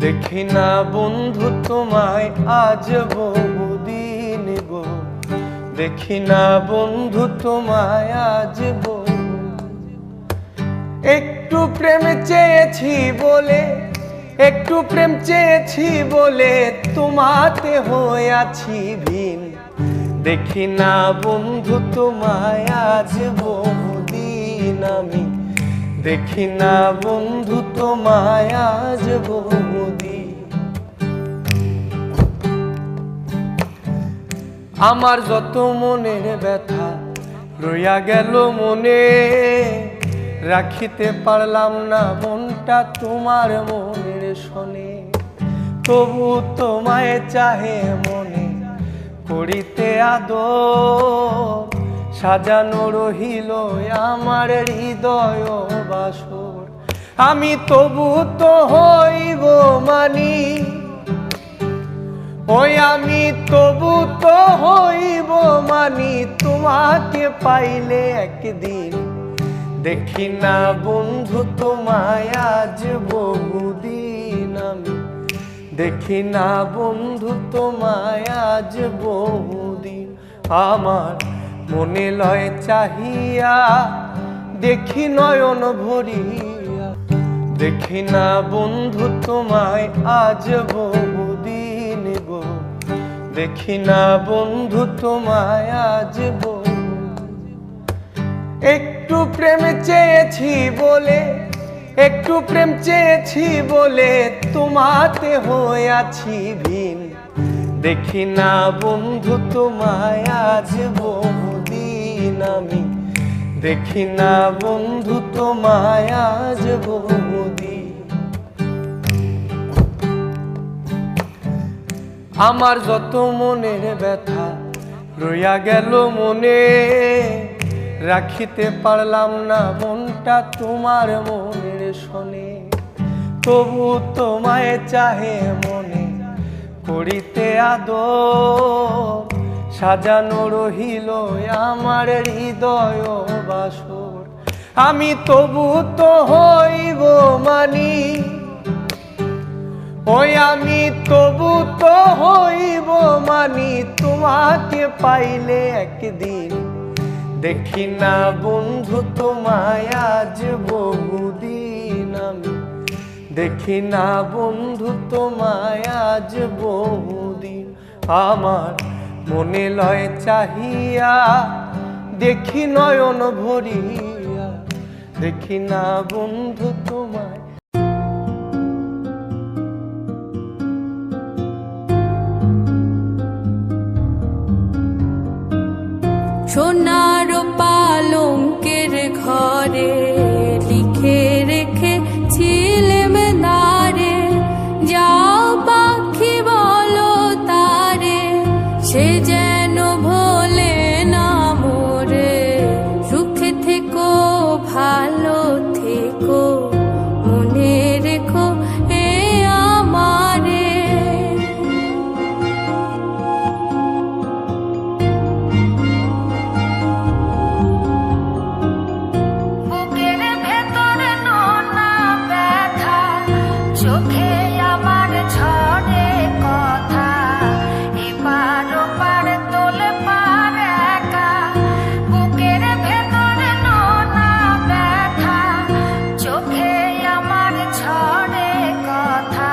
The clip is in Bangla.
দেখি না বন্ধু তোমায় আজ বহুদিন গো, দেখি না বন্ধু তোমায় আজ বহু। একটু প্রেম চেয়েছি বলে, একটু প্রেম চেয়েছি বলে তোমাতে হয়েছি ভিন। দেখি না বন্ধু তোমায় আজ বহুদিন আমি, দেখি না বন্ধু তোমায় আজ বহুদিন। আমার যত মনের ব্যথা রইয়া গেল মনে, রাখিতে পারলাম না মনটা তোমার মনের শোনে। তবু তোমায় চাহে মনে করিতে আদর, সাজানো রহিল আমার হৃদয় বাসর। আমি তবু তো হইব মানি, ওই আমি তবু তো হইব মানি তোমাকে পাইলে একদিন। দেখি না বন্ধু তোমায় আজ বহুদিন আমি, দেখি না বন্ধু তোমায় আজ বহুদিন। আমার মনে লয় চাহিয়া দেখি নয়ন ভরিয়া, দেখি না বন্ধু তোমায় আজ বহুদিন গো, দেখি না বন্ধু তোমায় আজ বহু। একটু প্রেম চেয়েছি বলে, একটু প্রেম চেয়েছি বলে তোমাতে হয়েছি ভিন। দেখি না বন্ধু তোমায় আজ বহুদিন আমি, দেখি না বন্ধু তোমায় আজ বহুদিন। আমার যত মনের ব্যথা রইয়া গেল মনে, রাখিতে পারলাম না মনটা তোমার মনের শোনে। তবু তোমায় চাহে মনে করিতে আদর, সাজানো রহিল আমার হৃদয় বাসর। আমি তবু তো হইব মানি, ওই আমি তবু তো হইব মানি তোমাকে পাইলে একদিন। দেখি না বন্ধু তোমায় আজ বহুদিন আমি, দেখি না বন্ধু তোমায় আজ বহুদিন। আমার মনে লয় চাহিয়া দেখি নয়ন ভরিয়া, দেখি না বন্ধু তোমায়। সোনার পালঙ্কের ঘরে লিখে রেখেছিলেম দারে, যাও পাখি বলো তারে সে যেন ভোলে না মোরে। সুখে থেকো ভালো থেকো মনে রেখো এ আমারে। চোখে আমার ঝড়ে কথা, এবার ওপার তোলে পার একা। বুকের ভেতরে নোনা ব্যথা, চোখে আমার ঝড়ে কথা,